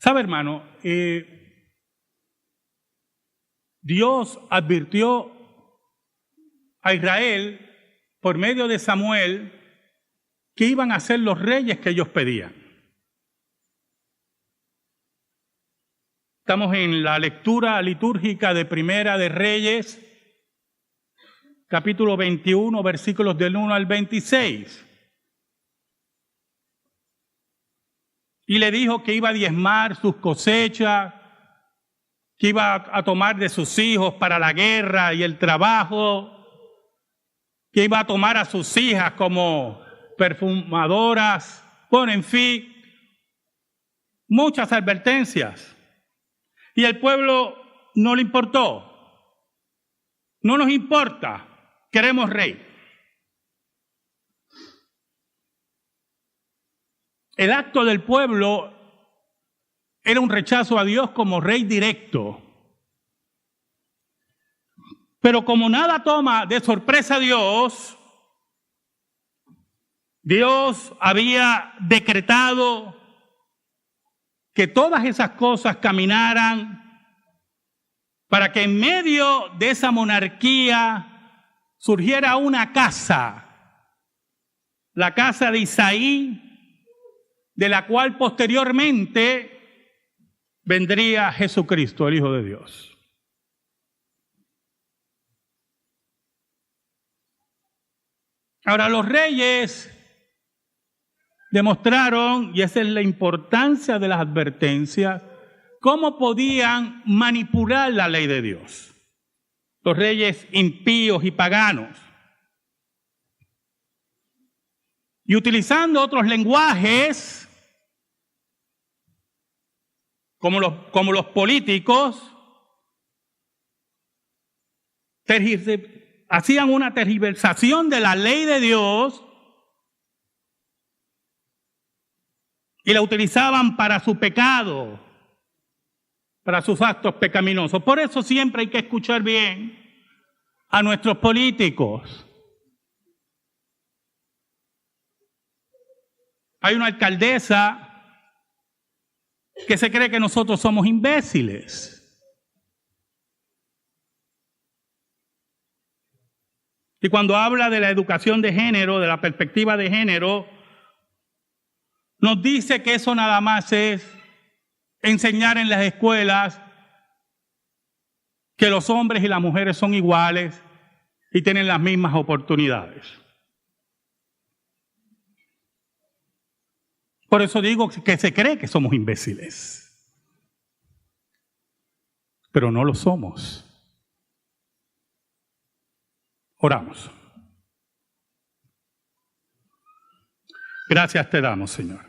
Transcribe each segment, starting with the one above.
¿Sabe, hermano? Dios advirtió a Israel por medio de Samuel que iban a ser los reyes que ellos pedían. Estamos en la lectura litúrgica de Primera de Reyes, capítulo 21, versículos del 1 al 26. Y le dijo que iba a diezmar sus cosechas, que iba a tomar de sus hijos para la guerra y el trabajo, que iba a tomar a sus hijas como perfumadoras, bueno, en fin, muchas advertencias. Y el pueblo no le importó. No nos importa, queremos rey. El acto del pueblo era un rechazo a Dios como rey directo. Pero como nada toma de sorpresa a Dios, Dios había decretado que todas esas cosas caminaran para que en medio de esa monarquía surgiera una casa, la casa de Isaí, de la cual posteriormente vendría Jesucristo, el Hijo de Dios. Ahora, los reyes demostraron, y esa es la importancia de las advertencias, cómo podían manipular la ley de Dios. Los reyes impíos y paganos. Y utilizando otros lenguajes, como los políticos, hacían una tergiversación de la ley de Dios y la utilizaban para su pecado, para sus actos pecaminosos. Por eso siempre hay que escuchar bien a nuestros políticos. Hay una alcaldesa que se cree que nosotros somos imbéciles. Y cuando habla de la educación de género, de la perspectiva de género, nos dice que eso nada más es enseñar en las escuelas que los hombres y las mujeres son iguales y tienen las mismas oportunidades. Por eso digo que se cree que somos imbéciles, pero no lo somos. Oramos. Gracias te damos, Señor,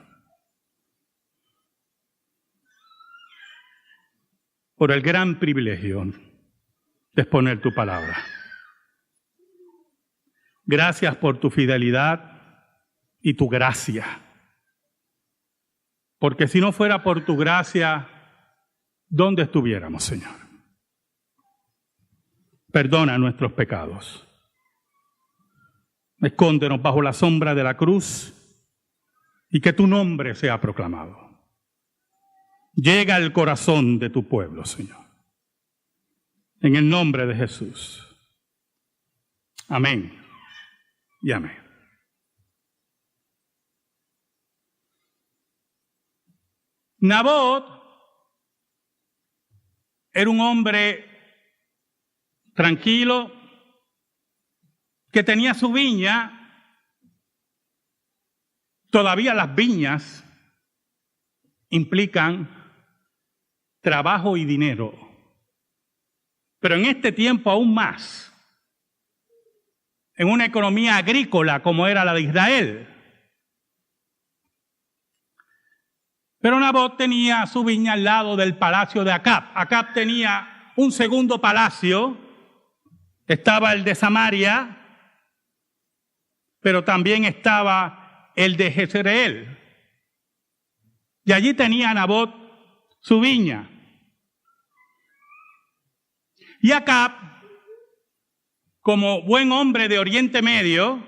por el gran privilegio de exponer tu palabra. Gracias por tu fidelidad y tu gracia. Porque si no fuera por tu gracia, ¿dónde estuviéramos, Señor? Perdona nuestros pecados. Escóndenos bajo la sombra de la cruz y que tu nombre sea proclamado. Llega al corazón de tu pueblo, Señor. En el nombre de Jesús. Amén y amén. Nabot era un hombre tranquilo que tenía su viña. Todavía las viñas implican trabajo y dinero, pero en este tiempo aún más, en una economía agrícola como era la de Israel. Pero Nabot tenía su viña al lado del palacio de Acab. Acab tenía un segundo palacio, estaba el de Samaria, pero también estaba el de Jezreel. Y allí tenía Nabot su viña. Y Acab, como buen hombre de Oriente Medio,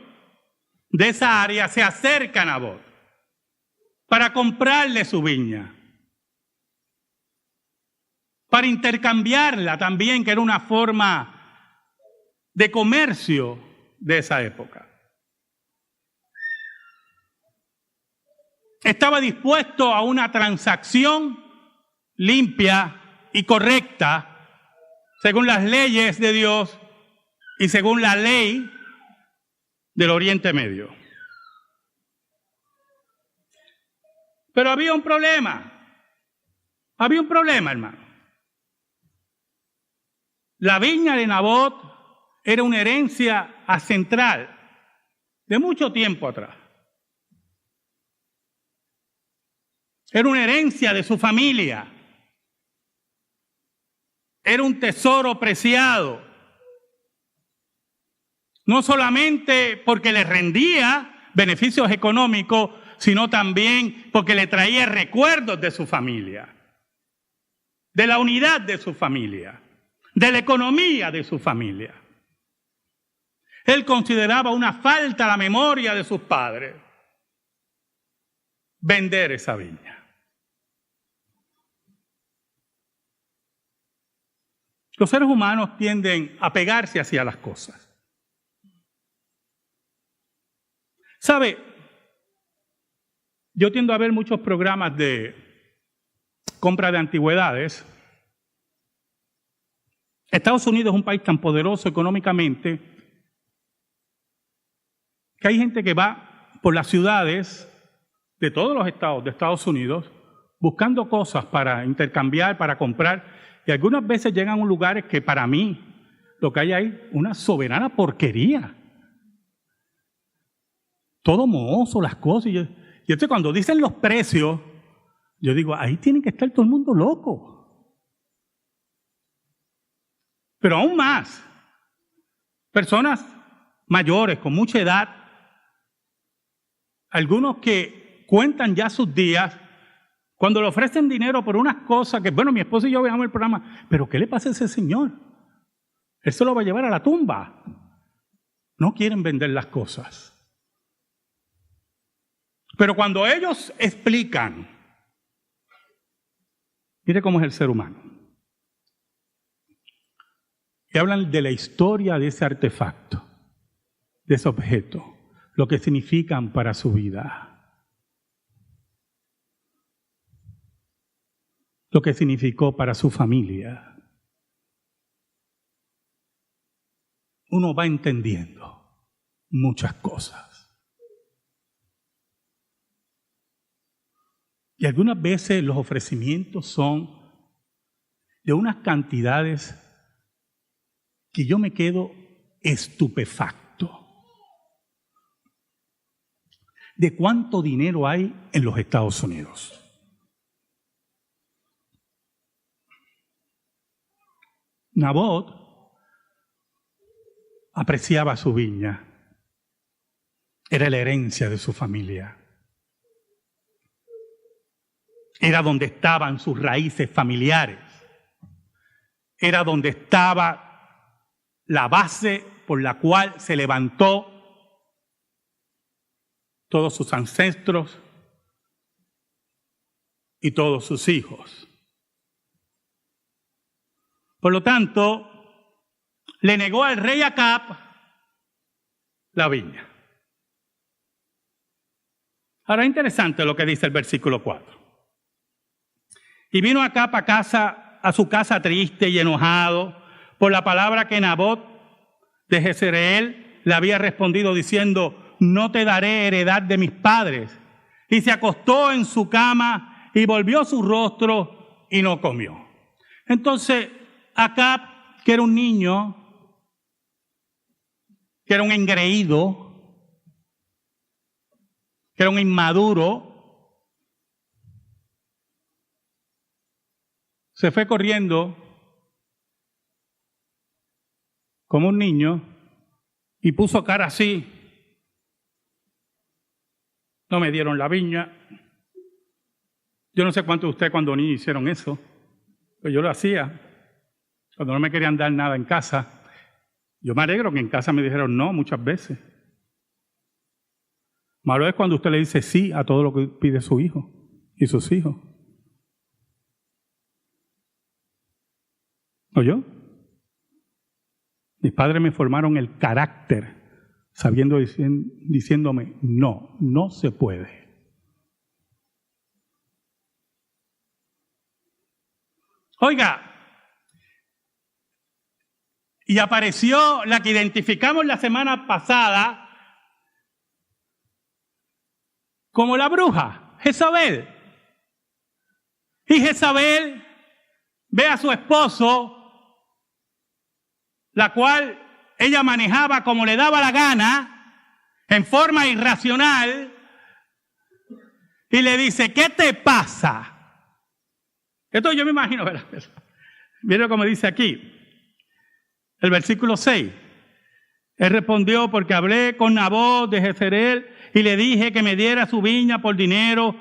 de esa área, se acerca a Nabot para comprarle su viña. para intercambiarla también, que era una forma de comercio de esa época. Estaba dispuesto a una transacción limpia y correcta, según las leyes de Dios y según la ley del Oriente Medio. Pero había un problema, hermano. La viña de Nabot era una herencia ancestral de mucho tiempo atrás. Era una herencia de su familia. Era un tesoro preciado. No solamente porque le rendía beneficios económicos, sino también porque le traía recuerdos de su familia, de la unidad de su familia, de la economía de su familia. Él consideraba una falta a la memoria de sus padres vender esa viña. Los seres humanos tienden a pegarse hacia las cosas. ¿Sabe? Yo tiendo a ver muchos programas de compra de antigüedades. Estados Unidos es un país tan poderoso económicamente que hay gente que va por las ciudades de todos los estados de Estados Unidos buscando cosas para intercambiar, para comprar. Y algunas veces llegan a lugares que para mí lo que hay ahí es una soberana porquería. Todo mohoso, las cosas. Y entonces cuando dicen los precios, yo digo, ahí tiene que estar todo el mundo loco. Pero aún más, personas mayores, con mucha edad, algunos que cuentan ya sus días, cuando le ofrecen dinero por unas cosas que, bueno, mi esposo y yo veamos el programa, pero ¿qué le pasa a ese señor? Él se lo va a llevar a la tumba. No quieren vender las cosas. Pero cuando ellos explican, mire cómo es el ser humano, y hablan de la historia de ese artefacto, de ese objeto, lo que significan para su vida, lo que significó para su familia, uno va entendiendo muchas cosas. Y algunas veces los ofrecimientos son de unas cantidades que yo me quedo estupefacto de cuánto dinero hay en los Estados Unidos. Nabot apreciaba su viña, era la herencia de su familia. Era donde estaban sus raíces familiares. Era donde estaba la base por la cual se levantó todos sus ancestros y todos sus hijos. Por lo tanto, le negó al rey Acab la viña. Ahora es interesante lo que dice el versículo 4. Y vino Acab a su casa triste y enojado por la palabra que Nabot de Jezreel le había respondido diciendo, no te daré heredad de mis padres. Y se acostó en su cama y volvió su rostro y no comió. Entonces Acab, que era un niño, que era un engreído, que era un inmaduro, se fue corriendo como un niño y puso cara así. No me dieron la viña. Yo no sé cuántos de ustedes cuando niños hicieron eso, pero yo lo hacía. Cuando no me querían dar nada en casa. Yo me alegro que en casa me dijeron no muchas veces. Malo es cuando usted le dice sí a todo lo que pide su hijo y sus hijos. ¿Oyó? Mis padres me formaron el carácter, diciéndome, no se puede. Oiga, y apareció la que identificamos la semana pasada como la bruja, Jezabel. Y Jezabel ve a su esposo, la cual ella manejaba como le daba la gana, en forma irracional, y le dice, ¿qué te pasa? Esto yo me imagino, ¿verdad? Miren cómo dice aquí, el versículo 6. Él respondió, porque hablé con Nabot de Jezreel y le dije que me diera su viña por dinero,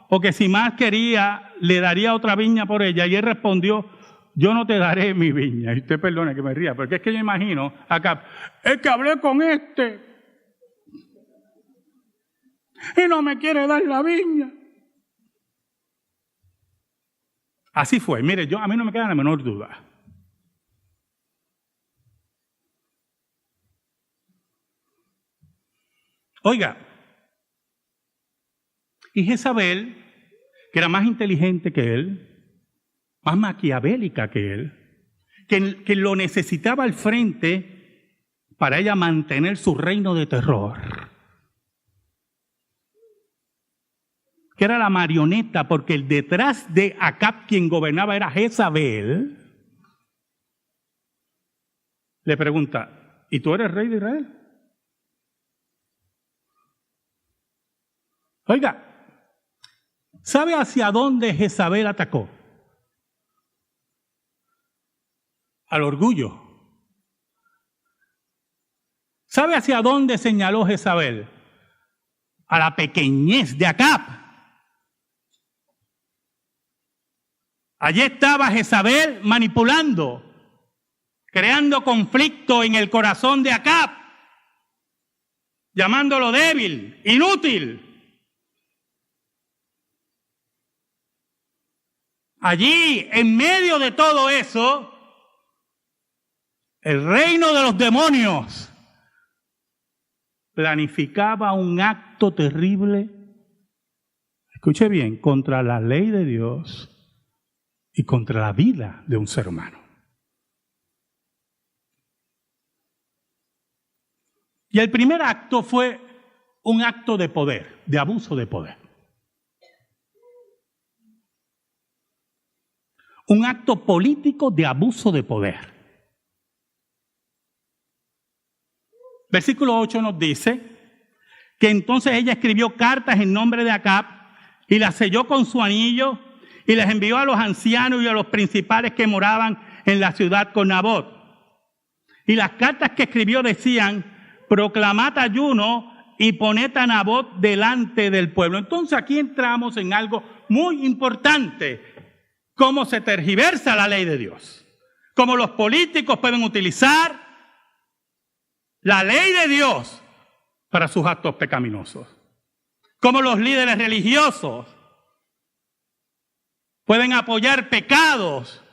o que si más quería, le daría otra viña por ella. Y él respondió, yo no te daré mi viña. Y usted perdone que me ría, porque es que yo imagino acá, es que hablé con este y no me quiere dar la viña. Así fue. Mire, a mí no me queda la menor duda. Oiga, y Jezabel, que era más inteligente que él, más maquiavélica que él, que lo necesitaba al frente para ella mantener su reino de terror, que era la marioneta, porque el detrás de Acab quien gobernaba era Jezabel, le pregunta, ¿y tú eres rey de Israel? Oiga, ¿sabe hacia dónde Jezabel atacó? Al orgullo. ¿Sabe hacia dónde señaló Jezabel? A la pequeñez de Acab. Allí estaba Jezabel manipulando, creando conflicto en el corazón de Acab, llamándolo débil, inútil. Allí, en medio de todo eso, el reino de los demonios planificaba un acto terrible, escuche bien, contra la ley de Dios y contra la vida de un ser humano. Y el primer acto fue un acto de poder, de abuso de poder. Un acto político de abuso de poder. Versículo 8 nos dice que entonces ella escribió cartas en nombre de Acab y las selló con su anillo y las envió a los ancianos y a los principales que moraban en la ciudad con Nabot. Y las cartas que escribió decían, proclamad ayuno y poned a Nabot delante del pueblo. Entonces aquí entramos en algo muy importante. Cómo se tergiversa la ley de Dios. Cómo los políticos pueden utilizar la ley de Dios para sus actos pecaminosos. Cómo los líderes religiosos pueden apoyar pecados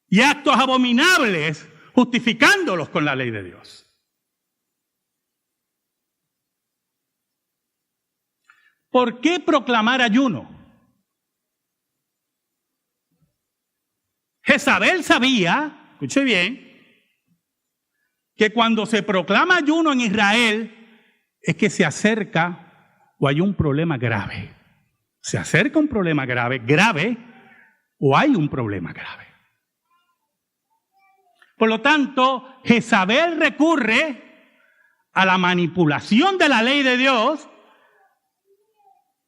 y actos abominables justificándolos con la ley de Dios. ¿Por qué proclamar ayuno? Jezabel sabía, escuche bien, que cuando se proclama ayuno en Israel es que se acerca o hay un problema grave. Se acerca un problema grave o hay un problema grave. Por lo tanto, Jezabel recurre a la manipulación de la ley de Dios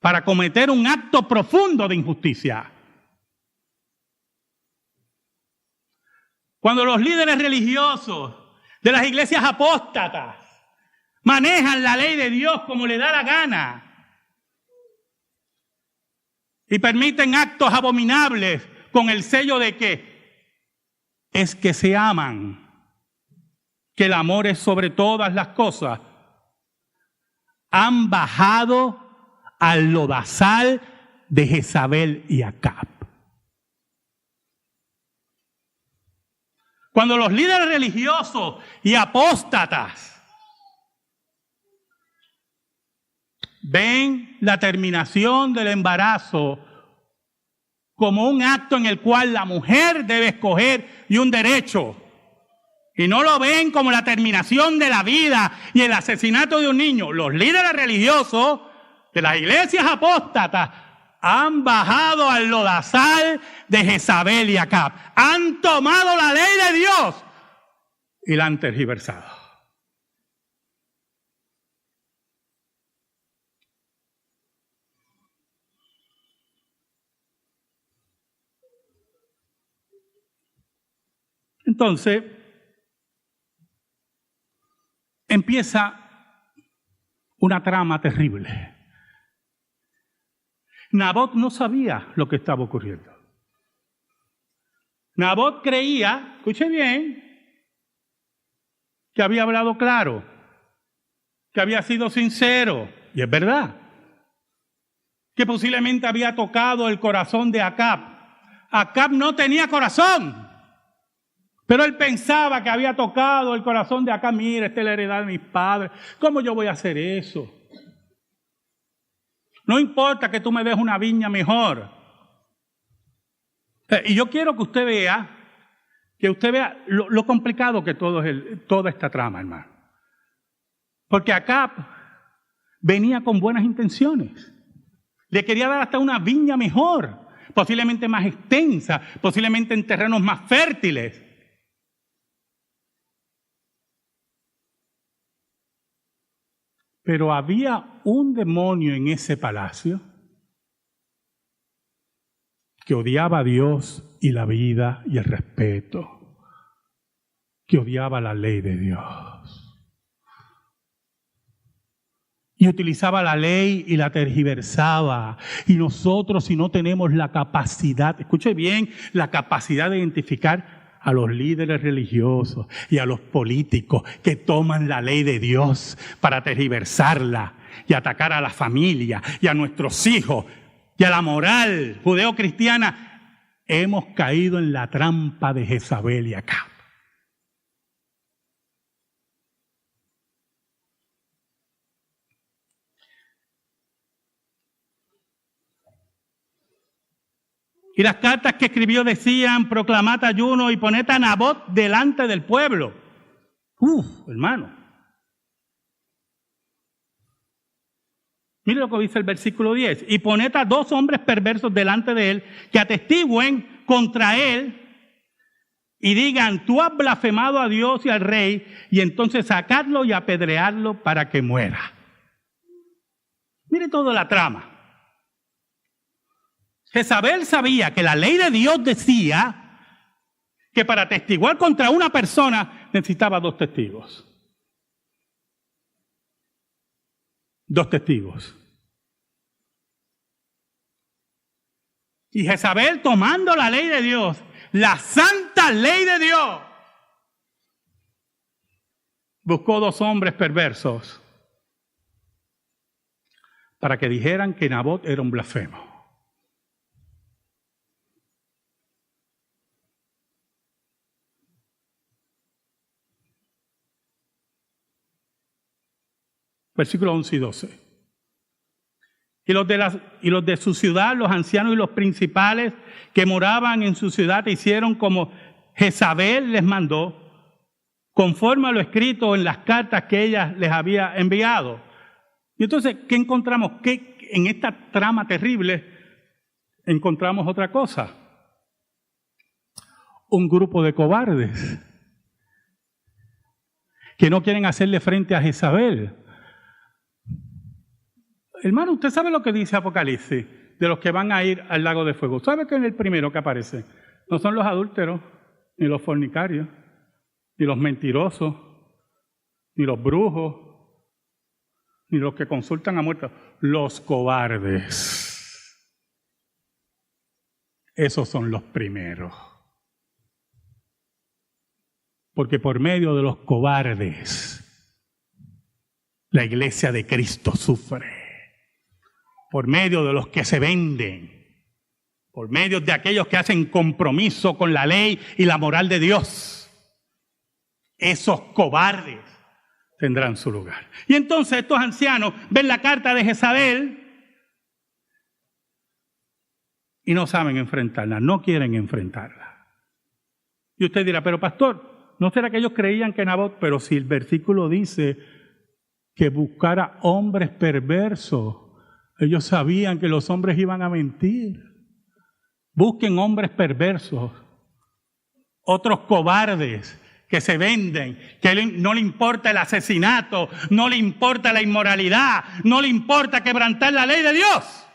para cometer un acto profundo de injusticia. Cuando los líderes religiosos de las iglesias apóstatas manejan la ley de Dios como le da la gana y permiten actos abominables con el sello de que es que se aman, que el amor es sobre todas las cosas, han bajado al lodazal de Jezabel y Acab. Cuando los líderes religiosos y apóstatas ven la terminación del embarazo como un acto en el cual la mujer debe escoger y un derecho, y no lo ven como la terminación de la vida y el asesinato de un niño, los líderes religiosos de las iglesias apóstatas han bajado al lodazal de Jezabel y Acab. Han tomado la ley de Dios y la han tergiversado. Entonces, empieza una trama terrible. Nabot no sabía lo que estaba ocurriendo. Nabot creía, escuche bien, que había hablado claro, que había sido sincero, y es verdad, que posiblemente había tocado el corazón de Acab. Acab no tenía corazón, pero él pensaba que había tocado el corazón de Acab. Mira, esta es la heredad de mis padres, ¿cómo yo voy a hacer eso? No importa que tú me des una viña mejor. Y yo quiero que usted vea lo complicado que toda esta trama, hermano. Porque Acab venía con buenas intenciones. Le quería dar hasta una viña mejor, posiblemente más extensa, posiblemente en terrenos más fértiles. Pero había un demonio en ese palacio que odiaba a Dios y la vida y el respeto, que odiaba la ley de Dios. Y utilizaba la ley y la tergiversaba. Y nosotros, si no tenemos la capacidad, escuche bien, la capacidad de identificar a los líderes religiosos y a los políticos que toman la ley de Dios para tergiversarla y atacar a la familia y a nuestros hijos y a la moral judeocristiana, hemos caído en la trampa de Jezabel y Acab. Y las cartas que escribió decían: proclamad ayuno y poned a Nabot delante del pueblo. Hermano. Mire lo que dice el versículo 10. Y poned a 2 hombres perversos delante de él, que atestiguen contra él y digan: tú has blasfemado a Dios y al rey, y entonces sacadlo y apedreadlo para que muera. Mire toda la trama. Jezabel sabía que la ley de Dios decía que para atestiguar contra una persona necesitaba 2 testigos. 2 testigos. Y Jezabel, tomando la ley de Dios, la santa ley de Dios, buscó 2 hombres perversos para que dijeran que Nabot era un blasfemo. Versículos 11 y 12. Y los de su ciudad, los ancianos y los principales que moraban en su ciudad, hicieron como Jezabel les mandó, conforme a lo escrito en las cartas que ella les había enviado. Y entonces, ¿qué encontramos? Que en esta trama terrible encontramos otra cosa. Un grupo de cobardes que no quieren hacerle frente a Jezabel. Hermano, usted sabe lo que dice Apocalipsis de los que van a ir al lago de fuego. ¿Sabe que es el primero que aparece? No son los adúlteros, ni los fornicarios, ni los mentirosos, ni los brujos, ni los que consultan a muertos. Los cobardes. Esos son los primeros. Porque por medio de los cobardes, la iglesia de Cristo sufre. Por medio de los que se venden, por medio de aquellos que hacen compromiso con la ley y la moral de Dios. esos cobardes tendrán su lugar. Y entonces estos ancianos ven la carta de Jezabel y no saben enfrentarla, no quieren enfrentarla. Y usted dirá, pero pastor, ¿no será que ellos creían que Nabot? Pero si el versículo dice que buscara hombres perversos, ellos sabían que los hombres iban a mentir. Busquen hombres perversos, otros cobardes que se venden, que no le importa el asesinato, no le importa la inmoralidad, no le importa quebrantar la ley de Dios.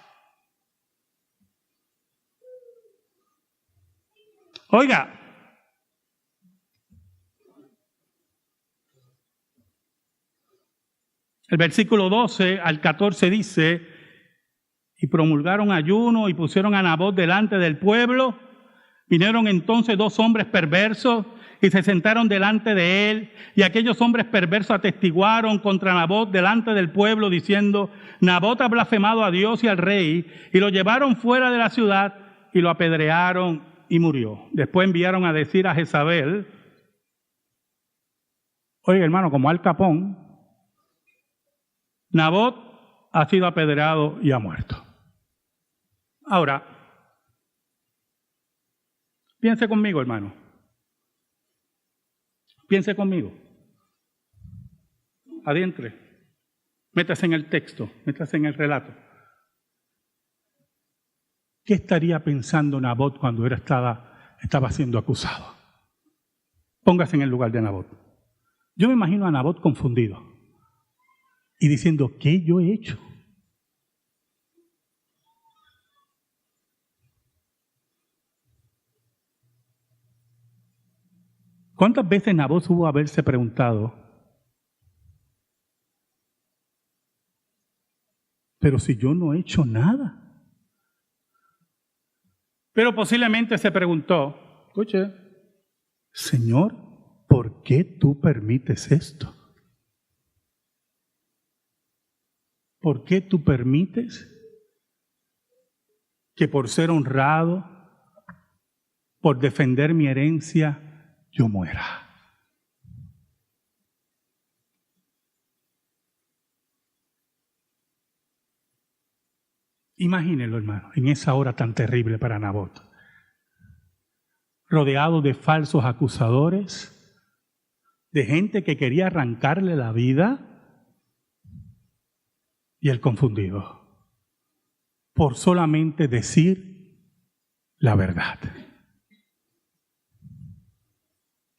Oiga, el versículo 12 al 14 dice, y promulgaron ayuno y pusieron a Nabot delante del pueblo. Vinieron entonces 2 hombres perversos y se sentaron delante de él. Y aquellos hombres perversos atestiguaron contra Nabot delante del pueblo, diciendo, Nabot ha blasfemado a Dios y al rey. Y lo llevaron fuera de la ciudad y lo apedrearon y murió. Después enviaron a decir a Jezabel, oye hermano, como Al Capón, Nabot ha sido apedreado y ha muerto. Ahora, piense conmigo, hermano. Piense conmigo. Adentre. Métase en el texto, métase en el relato. ¿Qué estaría pensando Nabot cuando estaba siendo acusado? Póngase en el lugar de Nabot. Yo me imagino a Nabot confundido y diciendo, ¿qué yo he hecho? ¿Cuántas veces Nabot hubo haberse preguntado, pero si yo no he hecho nada? Pero posiblemente se preguntó, escuche, Señor, ¿por qué tú permites esto? ¿Por qué tú permites que por ser honrado, por defender mi herencia, yo muera? Imagínenlo, hermano, en esa hora tan terrible para Nabot, rodeado de falsos acusadores, de gente que quería arrancarle la vida, y el confundido, por solamente decir la verdad.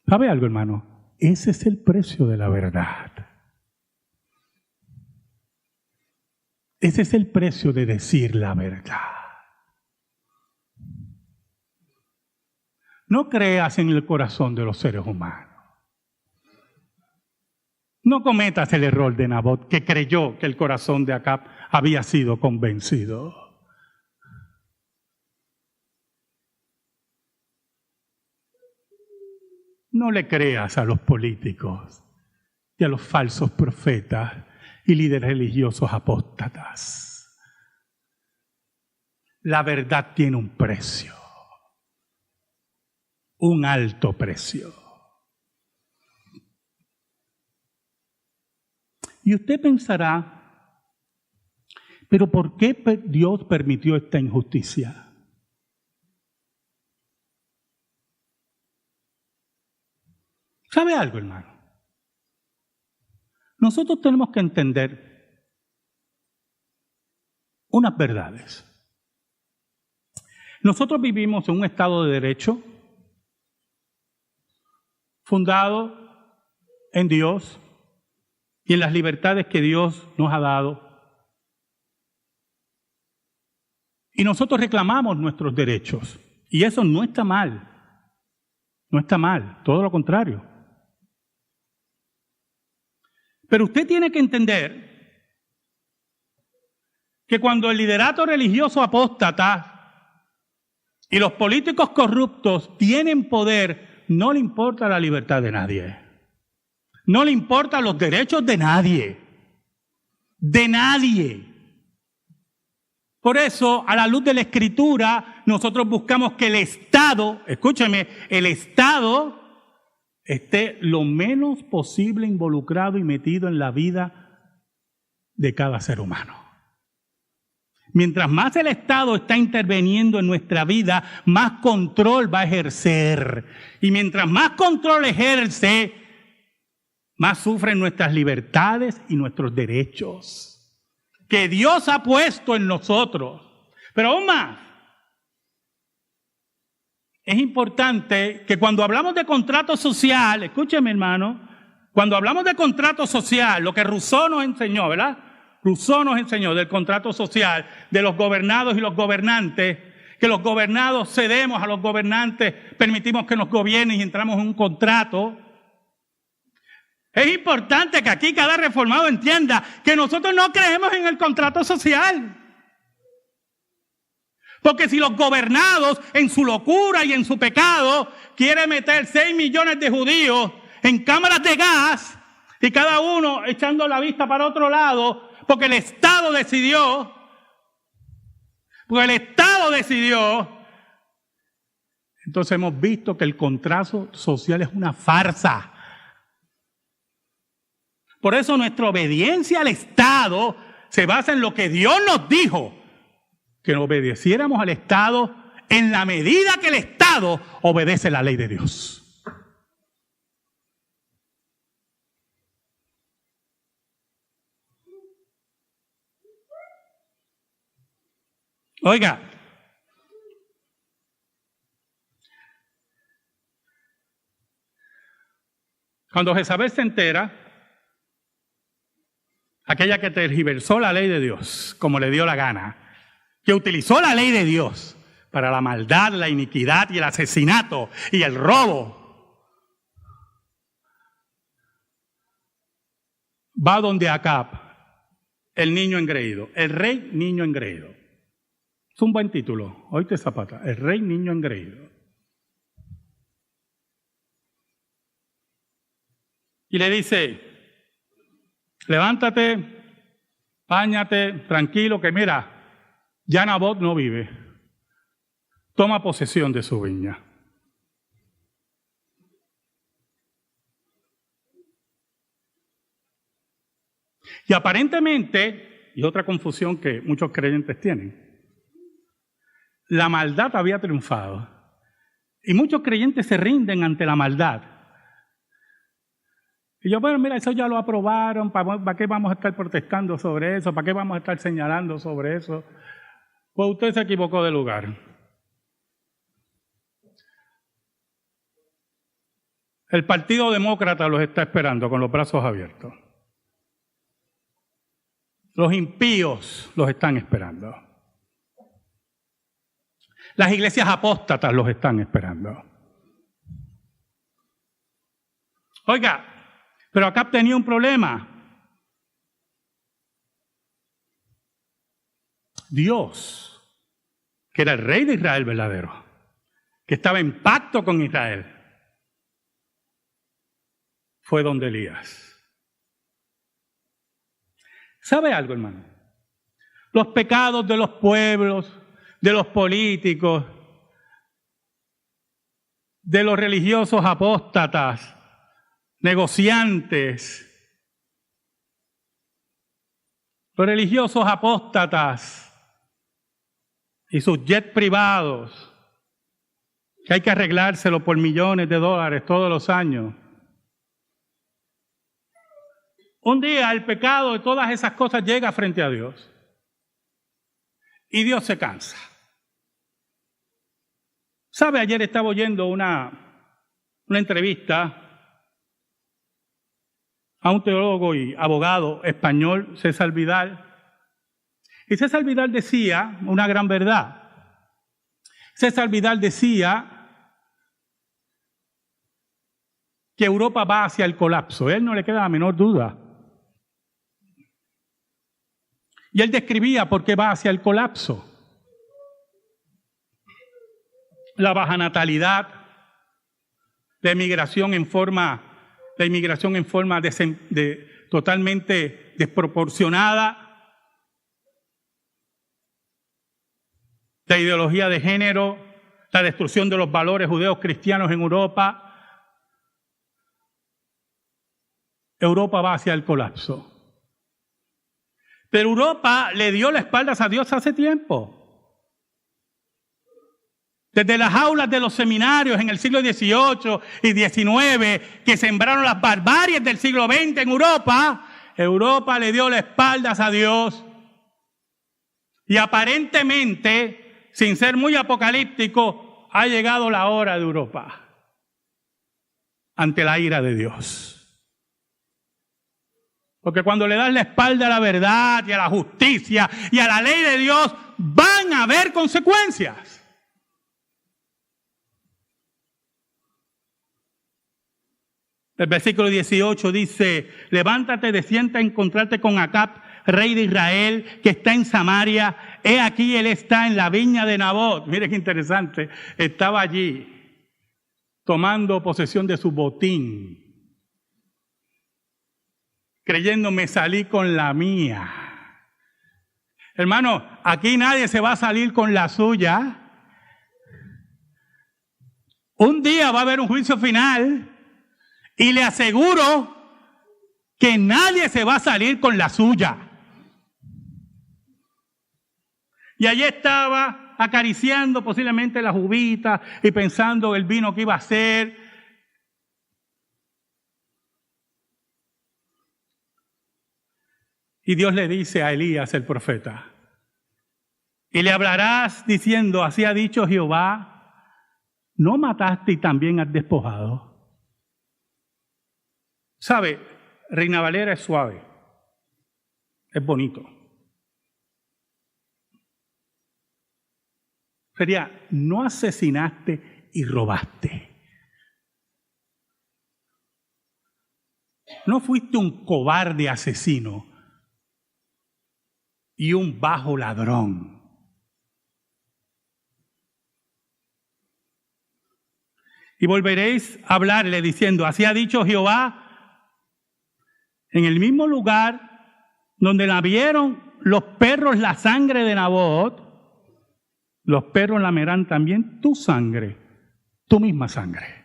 ¿Sabe algo, hermano? Ese es el precio de la verdad. Ese es el precio de decir la verdad. No creas en el corazón de los seres humanos. No cometas el error de Nabot, que creyó que el corazón de Acab había sido convencido. No le creas a los políticos y a los falsos profetas y líderes religiosos apóstatas. La verdad tiene un precio, un alto precio. Y usted pensará, ¿pero por qué Dios permitió esta injusticia? ¿Sabe algo, hermano? Nosotros tenemos que entender unas verdades. Nosotros vivimos en un Estado de Derecho fundado en Dios y en las libertades que Dios nos ha dado. Y nosotros reclamamos nuestros derechos. Y eso no está mal. No está mal, todo lo contrario. Pero usted tiene que entender que cuando el liderato religioso apóstata y los políticos corruptos tienen poder, no le importa la libertad de nadie. No le importan los derechos de nadie. De nadie. Por eso, a la luz de la Escritura, nosotros buscamos que el Estado, escúcheme, el Estado esté lo menos posible involucrado y metido en la vida de cada ser humano. Mientras más el Estado está interviniendo en nuestra vida, más control va a ejercer. Y mientras más control ejerce, más sufren nuestras libertades y nuestros derechos que Dios ha puesto en nosotros. Pero aún más, es importante que cuando hablamos de contrato social, escúcheme hermano, cuando hablamos de contrato social, lo que Rousseau nos enseñó, ¿verdad? Rousseau nos enseñó del contrato social, de los gobernados y los gobernantes, que los gobernados cedemos a los gobernantes, permitimos que nos gobiernen y entramos en un contrato. Es importante que aquí cada reformado entienda que nosotros no creemos en el contrato social. Porque si los gobernados en su locura y en su pecado quieren meter 6 millones de judíos en cámaras de gas y cada uno echando la vista para otro lado, porque el Estado decidió, entonces hemos visto que el contrato social es una farsa. Por eso nuestra obediencia al Estado se basa en lo que Dios nos dijo, que obedeciéramos al Estado en la medida que el Estado obedece la ley de Dios. Oiga, cuando Jezabel se entera, aquella que tergiversó la ley de Dios como le dio la gana, que utilizó la ley de Dios para la maldad, la iniquidad y el asesinato y el robo, va donde Acab, el niño engreído, el rey niño engreído. Es un buen título, oíste Zapata, el rey niño engreído. Y le dice, levántate, báñate, tranquilo, que mira, ya Nabot no vive. Toma posesión de su viña. Y aparentemente, y otra confusión que muchos creyentes tienen, la maldad había triunfado. Y muchos creyentes se rinden ante la maldad. Y yo, bueno, mira, eso ya lo aprobaron, ¿para qué vamos a estar protestando sobre eso? ¿Para qué vamos a estar señalando sobre eso? Pues usted se equivocó de lugar. El Partido Demócrata los está esperando con los brazos abiertos. Los impíos los están esperando. Las iglesias apóstatas los están esperando. Oiga, pero Acab tenía un problema. Dios, que era el rey de Israel verdadero, que estaba en pacto con Israel, fue donde Elías. ¿Sabe algo, hermano? Los pecados de los pueblos, de los políticos, de los religiosos apóstatas, negociantes, los religiosos apóstatas y sus jets privados, que hay que arreglárselo por millones de dólares todos los años. Un día el pecado de todas esas cosas llega frente a Dios y Dios se cansa. ¿Sabe? Ayer estaba oyendo una entrevista a un teólogo y abogado español, César Vidal. Y César Vidal decía una gran verdad. César Vidal decía que Europa va hacia el colapso. A él no le queda la menor duda. Y él describía por qué va hacia el colapso. La baja natalidad, la inmigración en forma totalmente desproporcionada, la ideología de género, la destrucción de los valores judeos cristianos en Europa, Europa va hacia el colapso. Pero Europa le dio la espalda a Dios hace tiempo. Desde las aulas de los seminarios en el siglo XVIII y XIX, que sembraron las barbaries del siglo XX en Europa, Europa le dio la espalda a Dios. Y aparentemente, sin ser muy apocalíptico, ha llegado la hora de Europa ante la ira de Dios. Porque cuando le das la espalda a la verdad y a la justicia y a la ley de Dios, van a haber consecuencias. El versículo 18 dice: levántate, desciende a encontrarte con Acab, rey de Israel, que está en Samaria. He aquí, él está en la viña de Nabot. Mire qué interesante. Estaba allí tomando posesión de su botín, creyendo me salí con la mía. Hermano, aquí nadie se va a salir con la suya. Un día va a haber un juicio final y le aseguro que nadie se va a salir con la suya. Y allí estaba acariciando posiblemente las uvitas y pensando el vino que iba a hacer. Y Dios le dice a Elías el profeta: y le hablarás diciendo, así ha dicho Jehová, ¿no mataste y también has despojado? ¿Sabe? Reina Valera es suave, es bonito. Sería, no asesinaste y robaste. No fuiste un cobarde asesino y un bajo ladrón. Y volveréis a hablarle diciendo, así ha dicho Jehová, en el mismo lugar donde la vieron los perros la sangre de Nabot, los perros lamerán también tu sangre, tu misma sangre.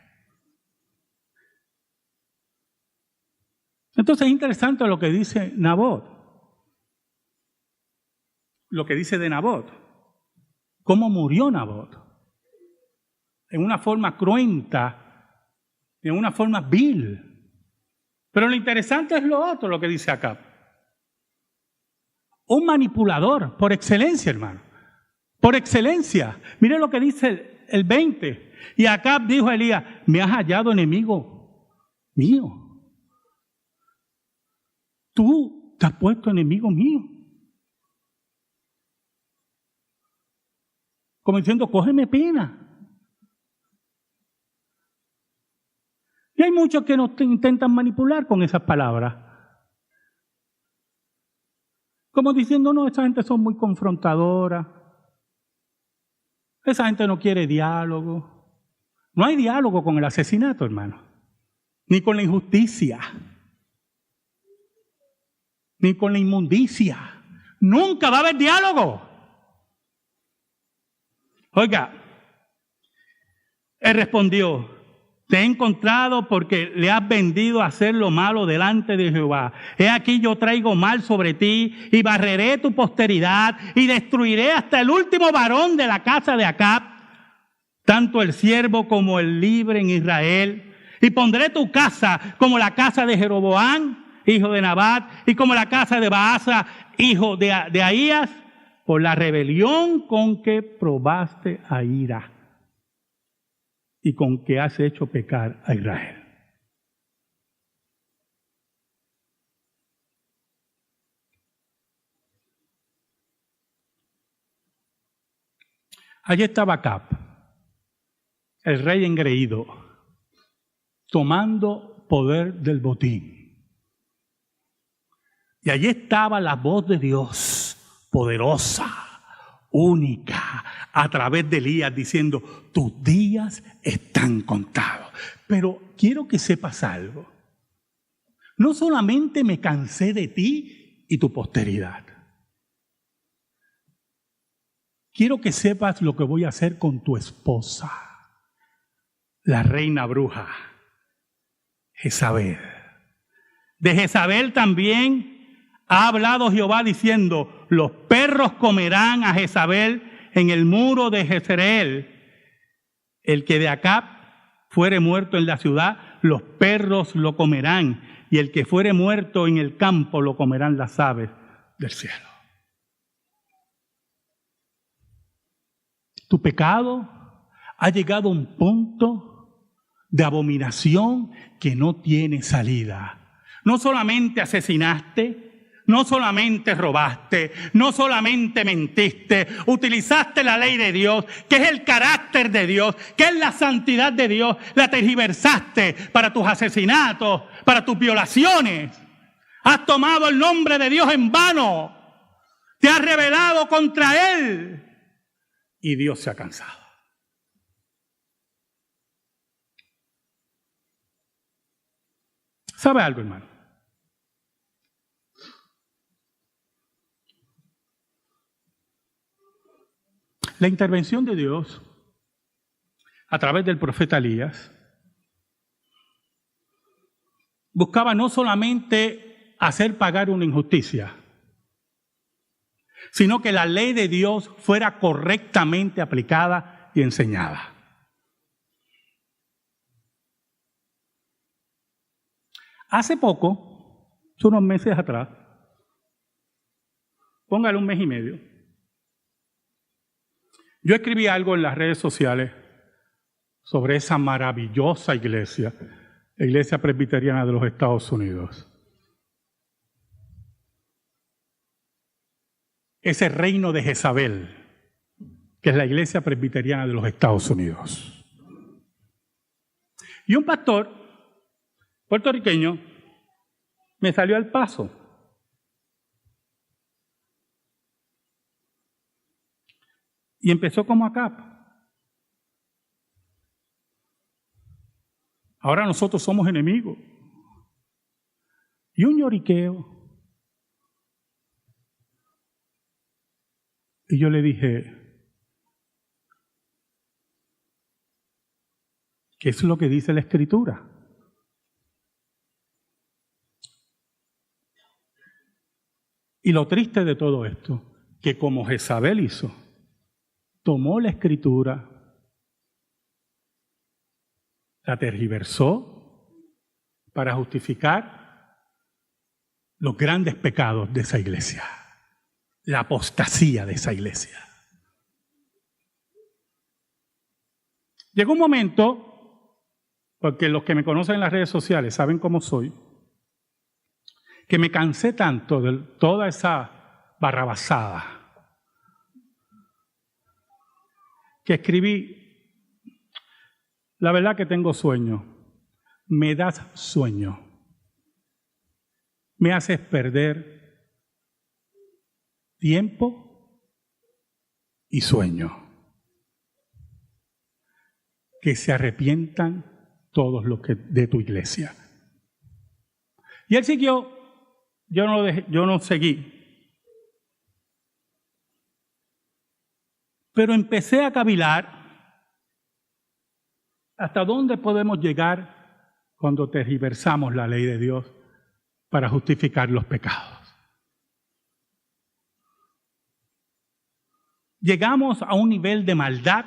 Entonces es interesante lo que dice Nabot, lo que dice de Nabot, cómo murió Nabot, en una forma cruenta, en una forma vil. Pero lo interesante es lo otro, lo que dice Acab. Un manipulador por excelencia, hermano. Por excelencia. Mire lo que dice el 20. Y Acab dijo a Elías, me has hallado enemigo mío. Tú te has puesto enemigo mío. Como diciendo, cógeme pena. Y hay muchos que nos intentan manipular con esas palabras. Como diciendo, no, esa gente son muy confrontadoras. Esa gente no quiere diálogo. No hay diálogo con el asesinato, hermano. Ni con la injusticia. Ni con la inmundicia. Nunca va a haber diálogo. Oiga, él respondió, te he encontrado porque le has vendido a hacer lo malo delante de Jehová. He aquí yo traigo mal sobre ti y barreré tu posteridad y destruiré hasta el último varón de la casa de Acab, tanto el siervo como el libre en Israel. Y pondré tu casa como la casa de Jeroboam, hijo de Nabat, y como la casa de Baasa, hijo de Ahías, por la rebelión con que probaste a ira y con que has hecho pecar a Israel. Allí estaba Acab, el rey engreído, tomando poder del botín. Y allí estaba la voz de Dios, poderosa, única, a través de Elías, diciendo, tus días están contados. Pero quiero que sepas algo. No solamente me cansé de ti y tu posteridad. Quiero que sepas lo que voy a hacer con tu esposa, la reina bruja, Jezabel. De Jezabel también ha hablado Jehová diciendo: los perros comerán a Jezabel en el muro de Jezreel. El que de Acab fuere muerto en la ciudad, los perros lo comerán, y el que fuere muerto en el campo lo comerán las aves del cielo. Tu pecado ha llegado a un punto de abominación que no tiene salida. No solamente asesinaste, no solamente robaste, no solamente mentiste, utilizaste la ley de Dios, que es el carácter de Dios, que es la santidad de Dios, la tergiversaste para tus asesinatos, para tus violaciones. Has tomado el nombre de Dios en vano, te has rebelado contra Él y Dios se ha cansado. ¿Sabe algo, hermano? La intervención de Dios a través del profeta Elías buscaba no solamente hacer pagar una injusticia, sino que la ley de Dios fuera correctamente aplicada y enseñada. Hace poco, unos meses atrás, póngale un mes y medio, yo escribí algo en las redes sociales sobre esa maravillosa iglesia, la Iglesia Presbiteriana de los Estados Unidos. Ese reino de Jezabel, que es la Iglesia Presbiteriana de los Estados Unidos. Y un pastor puertorriqueño me salió al paso. Y empezó como Acab. Ahora nosotros somos enemigos. Y un lloriqueo. Y yo le dije, ¿qué es lo que dice la Escritura? Y lo triste de todo esto, que como Jezabel hizo, tomó la Escritura, la tergiversó para justificar los grandes pecados de esa iglesia, la apostasía de esa iglesia. Llegó un momento, porque los que me conocen en las redes sociales saben cómo soy, que me cansé tanto de toda esa barrabasada que escribí: la verdad que tengo sueño, me das sueño, me haces perder tiempo y sueño. Que se arrepientan todos los que de tu iglesia. Y él siguió. Yo no seguí. Pero empecé a cavilar hasta dónde podemos llegar cuando tergiversamos la ley de Dios para justificar los pecados. Llegamos a un nivel de maldad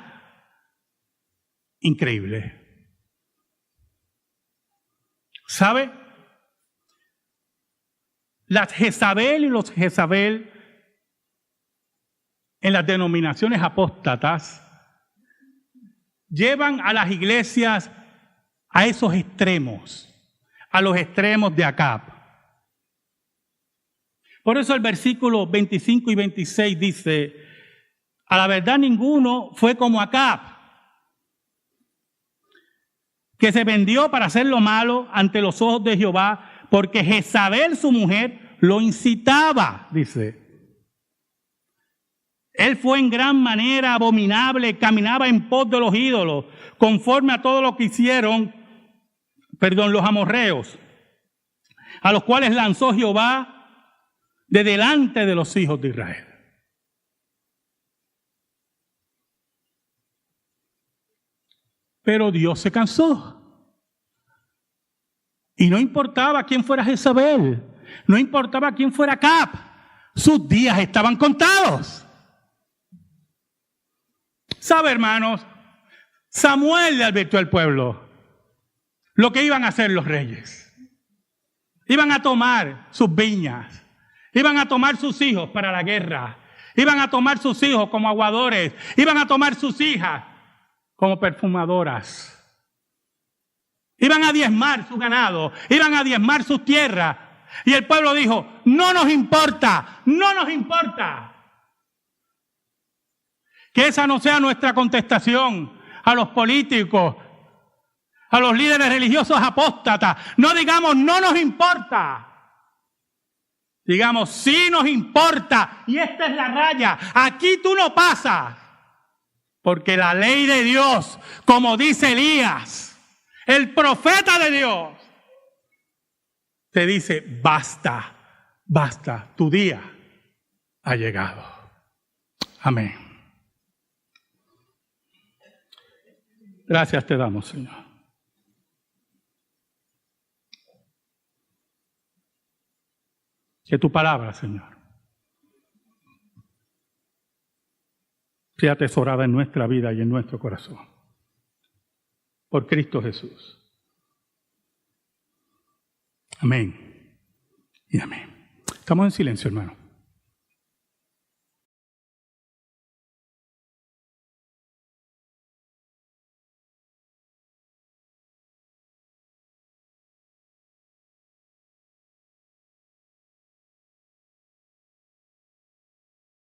increíble. ¿Sabe? Las Jezabel y los Jezabel en las denominaciones apóstatas llevan a las iglesias a esos extremos, a los extremos de Acab. Por eso el versículo 25 y 26 dice: a la verdad ninguno fue como Acab, que se vendió para hacer lo malo ante los ojos de Jehová, porque Jezabel, su mujer, lo incitaba, dice. Él fue en gran manera abominable, caminaba en pos de los ídolos, conforme a todo lo que hicieron, los amorreos, a los cuales lanzó Jehová de delante de los hijos de Israel. Pero Dios se cansó. Y no importaba quién fuera Jezabel, no importaba quién fuera Acab, sus días estaban contados. ¿Sabe, hermanos? Samuel le advirtió al pueblo lo que iban a hacer los reyes. Iban a tomar sus viñas, iban a tomar sus hijos para la guerra, iban a tomar sus hijos como aguadores, iban a tomar sus hijas como perfumadoras. Iban a diezmar su ganado, iban a diezmar sus tierras. Y el pueblo dijo, no nos importa, no nos importa. Que esa no sea nuestra contestación a los políticos, a los líderes religiosos apóstatas. No digamos, no nos importa. Digamos, sí nos importa. Y esta es la raya. Aquí tú no pasas. Porque la ley de Dios, como dice Elías, el profeta de Dios, te dice, basta, basta, tu día ha llegado. Amén. Gracias te damos, Señor. Que tu palabra, Señor, sea atesorada en nuestra vida y en nuestro corazón. Por Cristo Jesús. Amén y amén. Estamos en silencio, hermano.